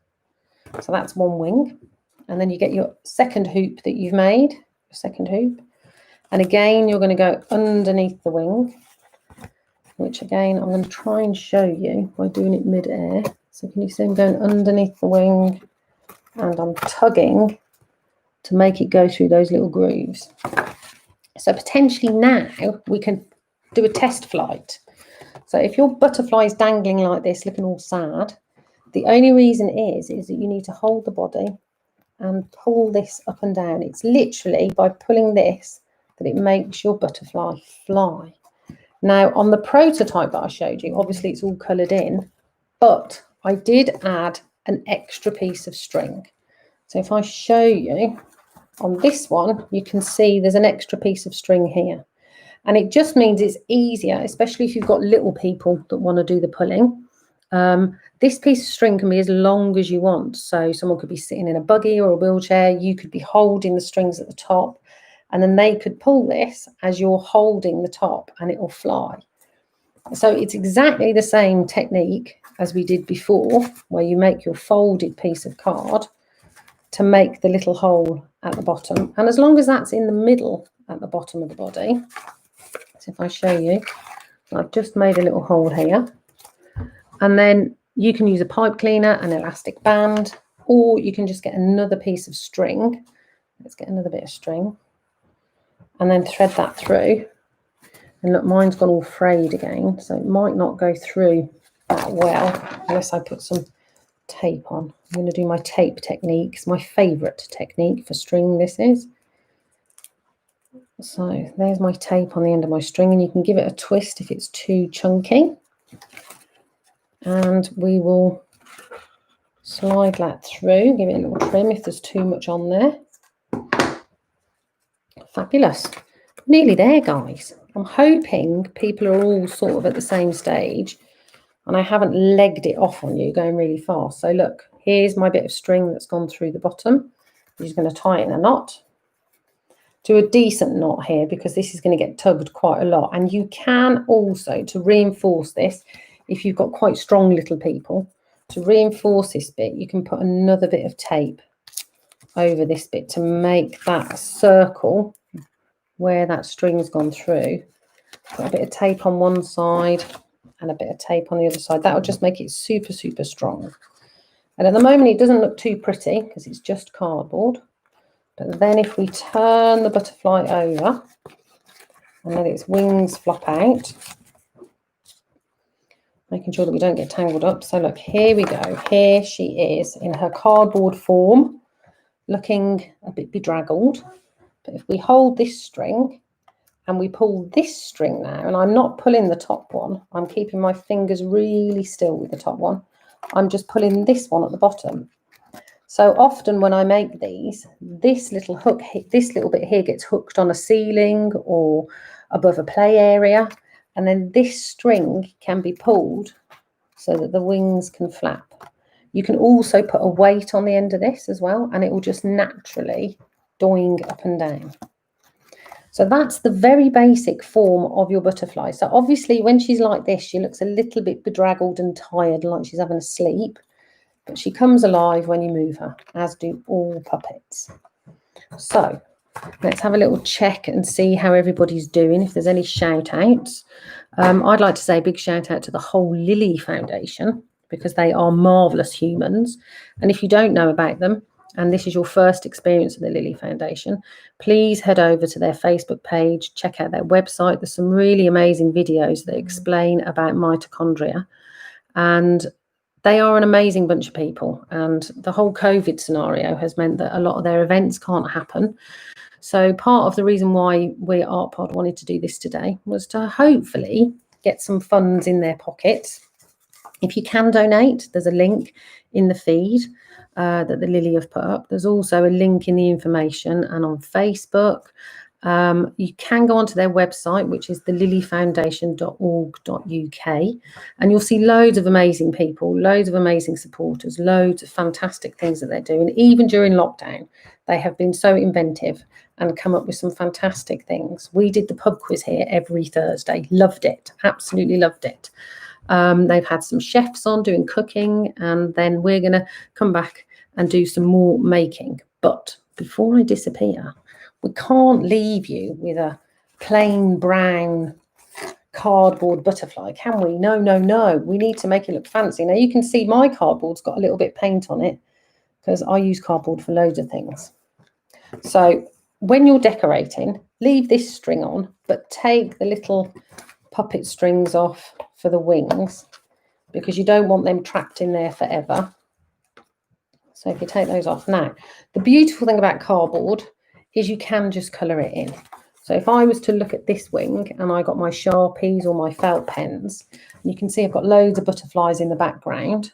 So that's one wing. And then you get your second hoop that you've made, your second hoop. And again, you're going to go underneath the wing, which again, I'm going to try and show you by doing it mid-air. So can you see I'm going underneath the wing and I'm tugging to make it go through those little grooves. So potentially now we can do a test flight. So if your butterfly is dangling like this, looking all sad, the only reason is that you need to hold the body and pull this up and down. It's literally by pulling this that it makes your butterfly fly. Now, on the prototype that I showed you, obviously it's all coloured in, but I did add an extra piece of string. So if I show you on this one, you can see there's an extra piece of string here. And it just means it's easier, especially if you've got little people that want to do the pulling. This piece of string can be as long as you want. So someone could be sitting in a buggy or a wheelchair. You could be holding the strings at the top, and then they could pull this as you're holding the top and it will fly. So it's exactly the same technique as we did before, where you make your folded piece of card to make the little hole at the bottom. And as long as that's in the middle at the bottom of the body, so if I show you, I've just made a little hole here. And then you can use a pipe cleaner, an elastic band, or you can just get another piece of string. Let's get another bit of string and then thread that through. And look, mine's gone all frayed again, so it might not go through that well unless I put some tape on. I'm going to do my tape technique. It's my favourite technique for string, this is. So there's my tape on the end of my string, and you can give it a twist if it's too chunky. And we will slide that through, give it a little trim if there's too much on there. Fabulous. Nearly there, guys. I'm hoping people are all sort of at the same stage and I haven't legged it off on you going really fast. So look, here's my bit of string that's gone through the bottom. I'm just going to tie it in a knot. Do a decent knot here because this is going to get tugged quite a lot. And you can also, to reinforce this, if you've got quite strong little people, to reinforce this bit, you can put another bit of tape over this bit to make that circle where that string's gone through. Put a bit of tape on one side and a bit of tape on the other side. That will just make it super, super strong. And at the moment, it doesn't look too pretty because it's just cardboard. But then if we turn the butterfly over and let its wings flop out, making sure that we don't get tangled up. So look, here we go. Here she is in her cardboard form, looking a bit bedraggled. But if we hold this string and we pull this string now, and I'm not pulling the top one, I'm keeping my fingers really still with the top one. I'm just pulling this one at the bottom. So often when I make these, this little hook, this little bit here gets hooked on a ceiling or above a play area. And then this string can be pulled so that the wings can flap. You can also put a weight on the end of this as well, and it will just naturally doing up and down. So that's the very basic form of your butterfly. So obviously when she's like this, she looks a little bit bedraggled and tired, like she's having a sleep. But she comes alive when you move her, as do all puppets. So let's have a little check and see how everybody's doing, if there's any shout outs. I'd like to say a big shout out to the whole Lily Foundation because they are marvellous humans. And if you don't know about them, and this is your first experience of the Lily Foundation, please head over to their Facebook page, check out their website. There's some really amazing videos that explain about mitochondria. And they are an amazing bunch of people. And the whole COVID scenario has meant that a lot of their events can't happen. So part of the reason why we at Artpod wanted to do this today was to hopefully get some funds in their pockets. If you can donate, there's a link in the feed that the Lily have put up. There's also a link in the information and on Facebook. You can go onto their website, which is thelilyfoundation.org.uk, and you'll see loads of amazing people, loads of amazing supporters, loads of fantastic things that they're doing. Even during lockdown, they have been so inventive and come up with some fantastic things. We did the pub quiz here every Thursday. Loved it. Absolutely loved it. They've had some chefs on doing cooking, and then we're going to come back and do some more making. But before I disappear, we can't leave you with a plain brown cardboard butterfly, can we? No, no, no. We need to make it look fancy. Now you can see my cardboard's got a little bit of paint on it because I use cardboard for loads of things. So when you're decorating, leave this string on, but take the little puppet strings off for the wings because you don't want them trapped in there forever. So if you take those off. Now, the beautiful thing about cardboard is you can just colour it in. So if I was to look at this wing and I got my Sharpies or my felt pens, you can see I've got loads of butterflies in the background.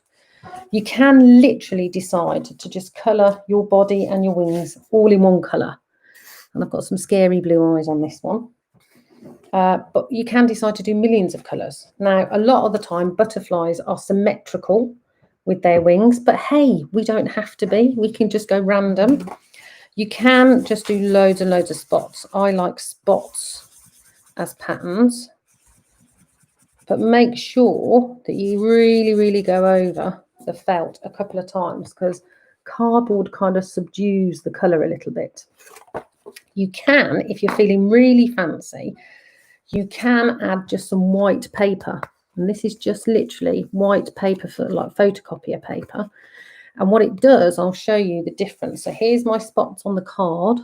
You can literally decide to just colour your body and your wings all in one colour. And I've got some scary blue eyes on this one. But you can decide to do millions of colours. Now, a lot of the time, butterflies are symmetrical with their wings. But hey, we don't have to be. We can just go random. You can just do loads and loads of spots. I like spots as patterns but make sure that you really, really go over the felt a couple of times, because cardboard kind of subdues the colour a little bit. You can, if you're feeling really fancy, you can add just some white paper. And this is just literally white paper, for like photocopier paper. And what it does, I'll show you the difference. So here's my spots on the card.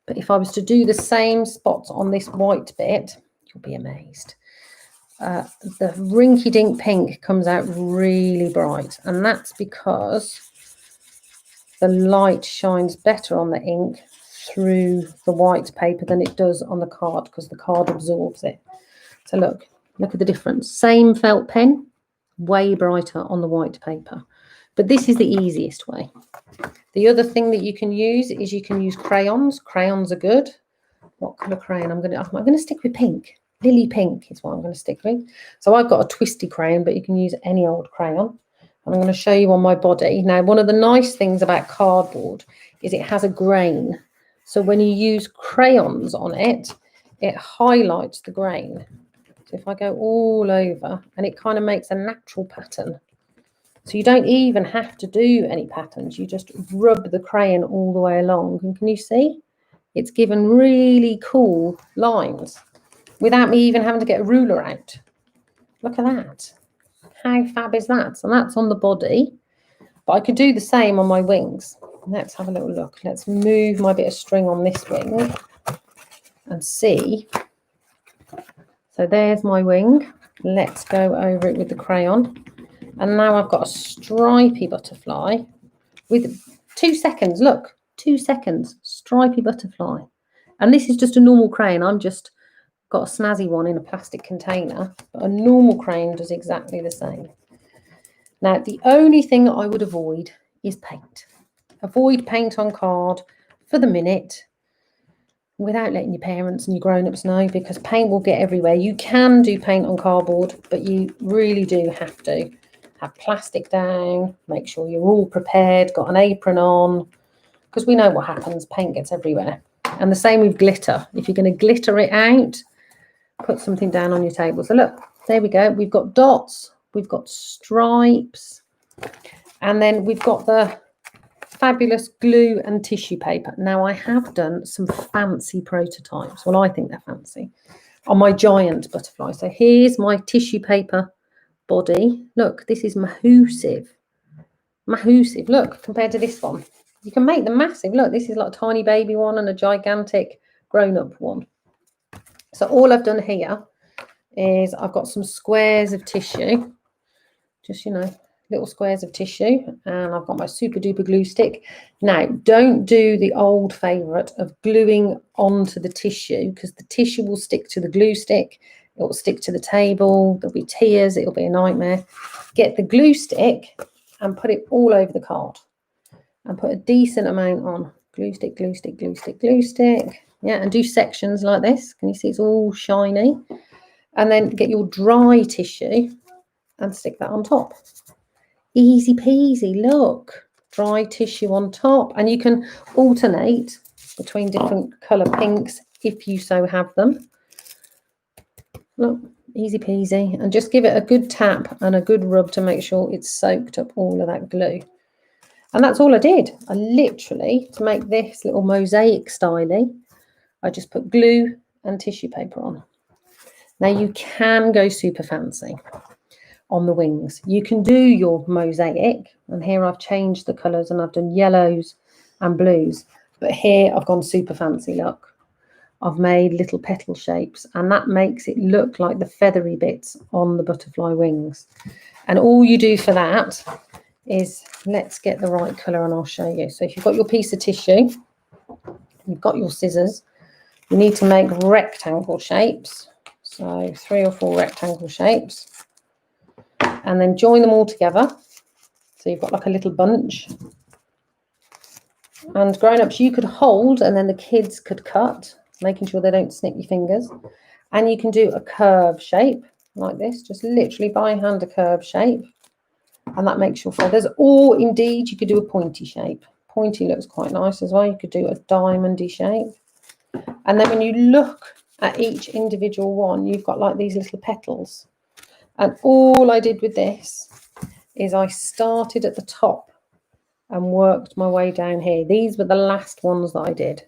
But if I was to do the same spots on this white bit, you'll be amazed. The rinky-dink pink comes out really bright. And that's because the light shines better on the ink through the white paper than it does on the card, because the card absorbs it. So look at the difference. Same felt pen, way brighter on the white paper. But this is the easiest way. The other thing that you can use is you can use crayons. Crayons are good. What colour crayon? I'm going to stick with pink. Lily pink is what I'm going to stick with. So I've got a twisty crayon, but you can use any old crayon. And I'm going to show you on my body. Now, one of the nice things about cardboard is it has a grain. So when you use crayons on it, it highlights the grain. So if I go all over, and it kind of makes a natural pattern. So you don't even have to do any patterns. You just rub the crayon all the way along. And can you see? It's given really cool lines without me even having to get a ruler out. Look at that. How fab is that? And that's on the body. But I could do the same on my wings. Let's have a little look. Let's move my bit of string on this wing and see. So there's my wing. Let's go over it with the crayon. And now I've got a stripy butterfly with 2 seconds. Look, 2 seconds, stripy butterfly. And this is just a normal crayon. I'm just got a snazzy one in a plastic container. But a normal crayon does exactly the same. Now, the only thing that I would avoid is paint. Avoid paint on card for the minute without letting your parents and your grown-ups know, because paint will get everywhere. You can do paint on cardboard, but you really do have to have plastic down, make sure you're all prepared, got an apron on, because we know what happens, paint gets everywhere. And the same with glitter. If you're going to glitter it out, put something down on your table. So look, there we go. We've got dots, we've got stripes, and then we've got the fabulous glue and tissue paper. Now, I have done some fancy prototypes. Well, I think they're fancy on my giant butterfly. So here's my tissue paper body. Look, this is massive. Look, compared to this one. You can make them massive. Look, this is like a tiny baby one and a gigantic grown-up one. So all I've done here is I've got some squares of tissue. Just, little squares of tissue, and I've got my super duper glue stick. Now, don't do the old favourite of gluing onto the tissue, because the tissue will stick to the glue stick, it will stick to the table, there'll be tears, it'll be a nightmare. Get the glue stick and put it all over the card, and put a decent amount on. Glue stick, glue stick, glue stick, glue stick. Yeah, and do sections like this. Can you see it's all shiny? And then get your dry tissue and stick that on top. Easy peasy, look, dry tissue on top. And you can alternate between different colour pinks if you so have them. Look, easy peasy. And just give it a good tap and a good rub to make sure it's soaked up all of that glue. And that's all I did. I literally, to make this little mosaic styly, I just put glue and tissue paper on. Now, you can go super fancy on the wings. You can do your mosaic, and here I've changed the colours and I've done yellows and blues, but here I've gone super fancy. Look, I've made little petal shapes, and that makes it look like the feathery bits on the butterfly wings. And all you do for that is, let's get the right colour and I'll show you. So if you've got your piece of tissue, you've got your scissors, you need to make rectangle shapes, so 3 or 4 rectangle shapes. And then join them all together. So you've got like a little bunch. And grown-ups, you could hold, and then the kids could cut, making sure they don't snip your fingers. And you can do a curve shape like this, just literally by hand a curve shape. And that makes your feathers. Or indeed, you could do a pointy shape. Pointy looks quite nice as well. You could do a diamondy shape. And then when you look at each individual one, you've got like these little petals. And all I did with this is I started at the top and worked my way down here. These were the last ones that I did.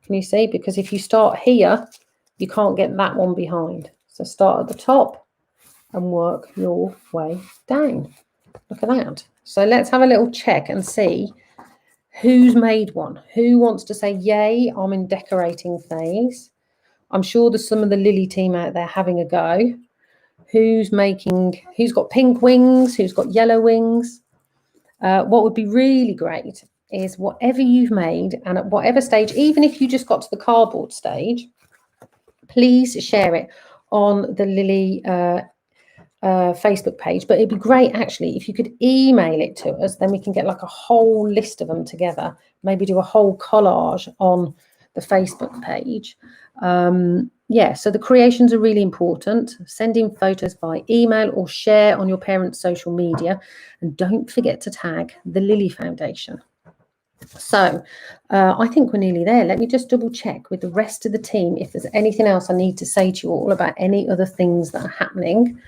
Can you see? Because if you start here, you can't get that one behind. So start at the top and work your way down. Look at that. So let's have a little check and see who's made one. Who wants to say, yay, I'm in decorating phase? I'm sure there's some of the Lily team out there having a go. Who's got pink wings? Who's got yellow wings? What would be really great is whatever you've made, and at whatever stage, even if you just got to the cardboard stage, please share it on the Lily Facebook page. But it'd be great actually if you could email it to us, then we can get like a whole list of them together, maybe do a whole collage on the Facebook page. Yeah, so the creations are really important. Send in photos by email or share on your parents' social media, and don't forget to tag the Lily Foundation. So I think we're nearly there. Let me just double check with the rest of the team if there's anything else I need to say to you all about any other things that are happening.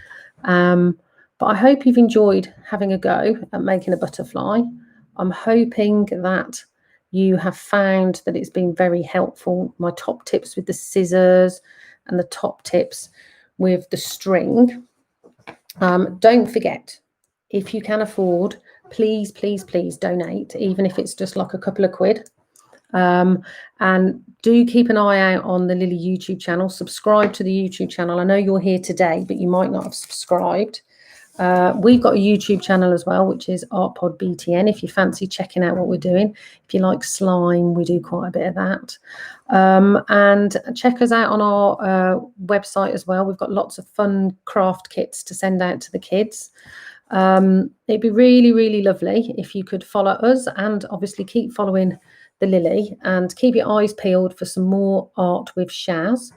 But I hope you've enjoyed having a go at making a butterfly. I'm hoping that you have found that it's been very helpful. My top tips with the scissors and the top tips with the string. Don't forget, if you can afford, please, please, please donate, even if it's just like a couple of quid. And do keep an eye out on the Lily YouTube channel. Subscribe to the YouTube channel. I know you're here today, but you might not have subscribed. We've got a YouTube channel as well, which is Artpod BTN, if you fancy checking out what we're doing. If you like slime, we do quite a bit of that. And check us out on our website as well. We've got lots of fun craft kits to send out to the kids. It'd be really, really lovely if you could follow us, and obviously keep following the Lily, and keep your eyes peeled for some more art with Shaz.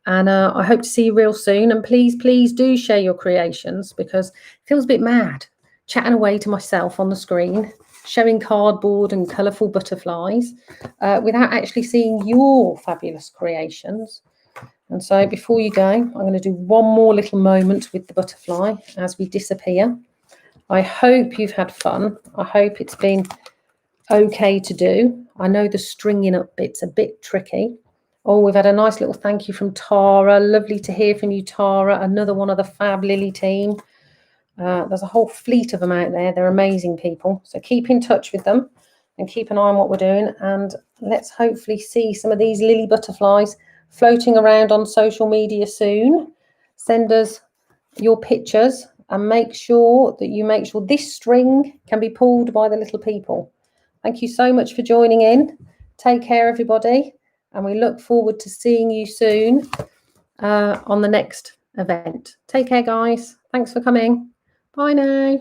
And I hope to see you real soon. And please, please do share your creations, because it feels a bit mad chatting away to myself on the screen, showing cardboard and colourful butterflies without actually seeing your fabulous creations. And so before you go, I'm going to do one more little moment with the butterfly as we disappear. I hope you've had fun. I hope it's been okay to do. I know the stringing up bit's a bit tricky. Oh, we've had a nice little thank you from Tara. Lovely to hear from you, Tara. Another one of the Fab Lily team. There's a whole fleet of them out there. They're amazing people. So keep in touch with them and keep an eye on what we're doing. And let's hopefully see some of these Lily butterflies floating around on social media soon. Send us your pictures and make sure this string can be pulled by the little people. Thank you so much for joining in. Take care, everybody. And we look forward to seeing you soon on the next event. Take care, guys. Thanks for coming. Bye now.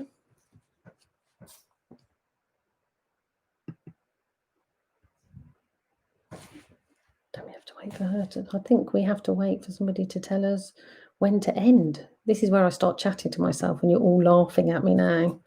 Don't we have to wait for her to? I think we have to wait for somebody to tell us when to end. This is where I start chatting to myself and you're all laughing at me now.